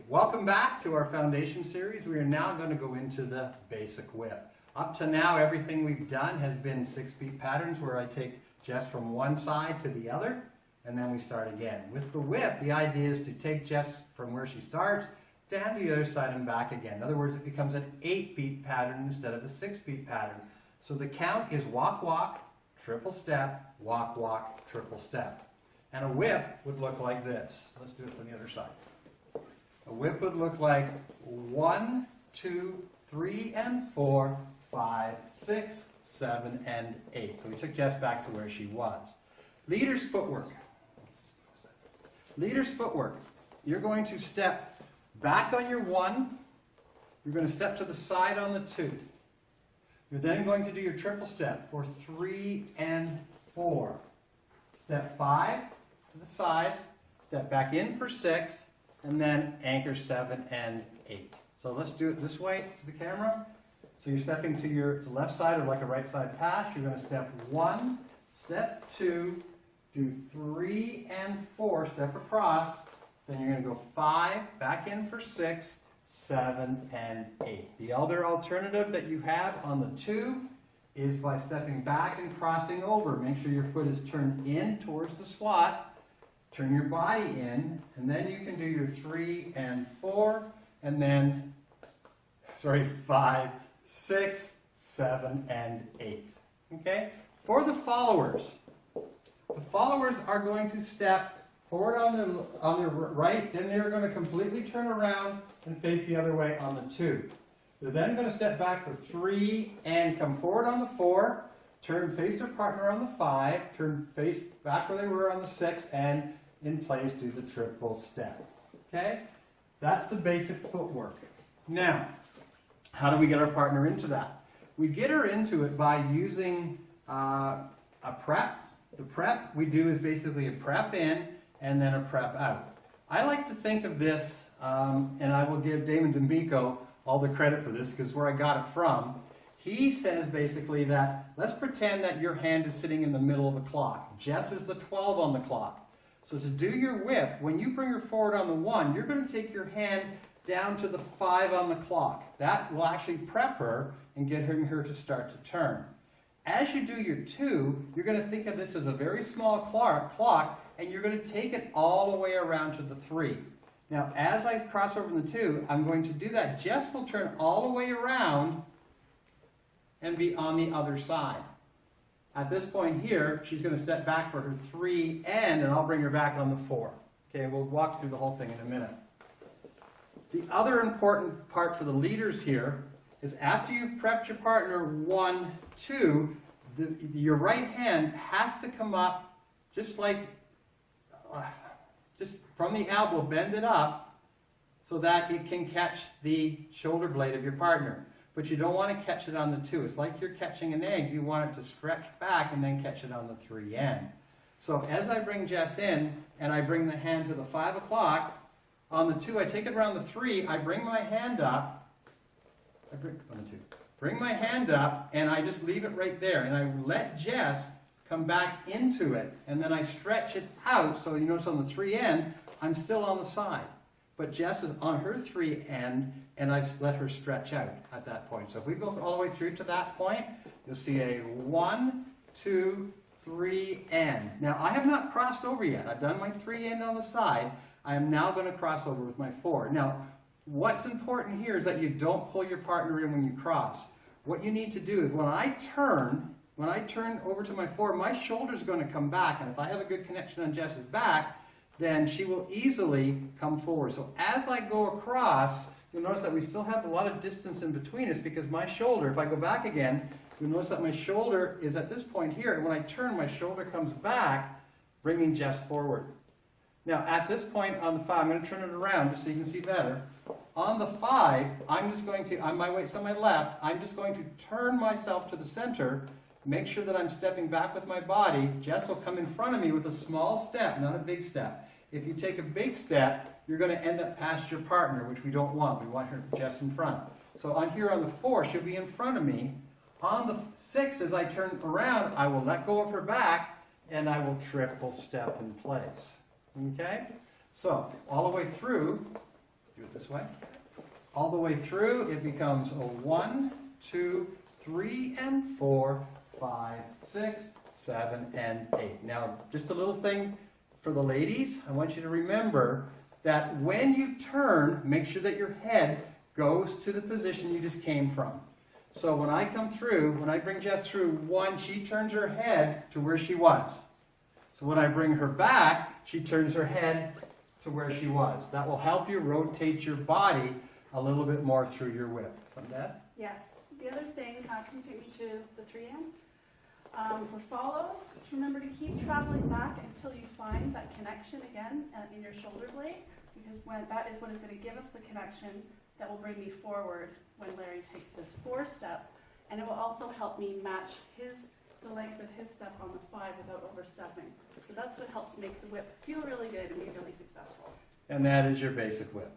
Welcome back to our foundation series. We are now going to go into the basic whip. Up to now, everything we've done has been 6-beat patterns where I take Jess from one side to the other, and then we start again. With the whip, the idea is to take Jess from where she starts down to the other side and back again. In other words, it becomes an 8-beat pattern instead of a 6-beat pattern. So the count is walk, walk, triple step, walk, walk, triple step. And a whip would look like this. Let's do it from the other side. A whip would look like 1, 2, 3, and 4, 5, 6, 7, and 8. So we took Jess back to where she was. Leader's footwork. Leader's footwork. You're going to step back on your 1. You're going to step to the side on the 2. You're then going to do your triple step for 3 and 4. Step 5 to the side, step back in for 6, and then anchor 7 and 8. So let's do it this way to the camera. So you're stepping to the left side or like a right side pass. You're going to step 1, step 2, do 3 and 4, step across. Then you're going to go 5, back in for 6, 7, and 8. The other alternative that you have on the 2 is by stepping back and crossing over. Make sure your foot is turned in towards the slot. Turn your body in, and then you can do your 3 and 4, and then, 5, 6, 7, and 8. Okay? For the followers are going to step forward on their right, then they're going to completely turn around and face the other way on the 2. They're then going to step back for 3 and come forward on the 4, turn face their partner on the 5, turn face back where they were on the 6, and in place do the triple step. Okay? That's the basic footwork. Now, how do we get our partner into that? We get her into it by using a prep. The prep we do is basically a prep in and then a prep out. I like to think of this, and I will give Damon D'Amico all the credit for this because where I got it from. He says basically that, let's pretend that your hand is sitting in the middle of the clock. Jess is the 12 on the clock. So to do your whip, when you bring her forward on the 1, you're going to take your hand down to the 5 on the clock. That will actually prep her and get her to start to turn. As you do your 2, you're going to think of this as a very small clock, and you're going to take it all the way around to the 3. Now, as I cross over the 2, I'm going to do that. Jess will turn all the way around and be on the other side. At this point here, she's going to step back for her 3 and I'll bring her back on the 4. Okay, we'll walk through the whole thing in a minute. The other important part for the leaders here is after you've prepped your partner 1, 2, your right hand has to come up just like, just from the elbow, bend it up so that it can catch the shoulder blade of your partner. But you don't want to catch it on the 2. It's like you're catching an egg. You want it to stretch back and then catch it on the 3 end. So as I bring Jess in and I bring the hand to the 5 o'clock, on the 2 I take it around the 3, I bring my hand up, bring my hand up and I just leave it right there and I let Jess come back into it and then I stretch it out so you notice on the 3 end I'm still on the side. But Jess is on her 3 end, and I've let her stretch out at that point. So if we go all the way through to that point, you'll see a 1, 2, 3 end. Now, I have not crossed over yet. I've done my 3 end on the side. I am now going to cross over with my 4. Now, what's important here is that you don't pull your partner in when you cross. What you need to do is when I turn over to my 4, my shoulder's going to come back, and if I have a good connection on Jess's back, then she will easily come forward. So as I go across, you'll notice that we still have a lot of distance in between us because my shoulder, if I go back again, you'll notice that my shoulder is at this point here, and when I turn, my shoulder comes back, bringing Jess forward. Now at this point on the 5, I'm going to turn it around just so you can see better. On the 5, I'm just going to, on my weights on my left, I'm just going to turn myself to the center, make sure that I'm stepping back with my body. Jess will come in front of me with a small step, not a big step. If you take a big step, you're going to end up past your partner, which we don't want. We want her Jess in front. So on here on the 4, she'll be in front of me. On the 6, as I turn around, I will let go of her back, and I will triple step in place. Okay? So all the way through, Do it this way. All the way through, it becomes a 1, 2, 3, and 4, 5, 6, 7, and 8. Now, just a little thing for the ladies. I want you to remember that when you turn, make sure that your head goes to the position you just came from. So when I come through, when I bring Jess through 1, she turns her head to where she was. So when I bring her back, she turns her head to where she was. That will help you rotate your body a little bit more through your whip. Dad? Yes. The other thing, can you take me to the 3M? For follows, remember to keep traveling back until you find that connection again in your shoulder blade, because that is what is going to give us the connection that will bring me forward when Larry takes his 4-step, and it will also help me match the length of his step on the 5 without overstepping. So that's what helps make the whip feel really good and be really successful. And that is your basic whip.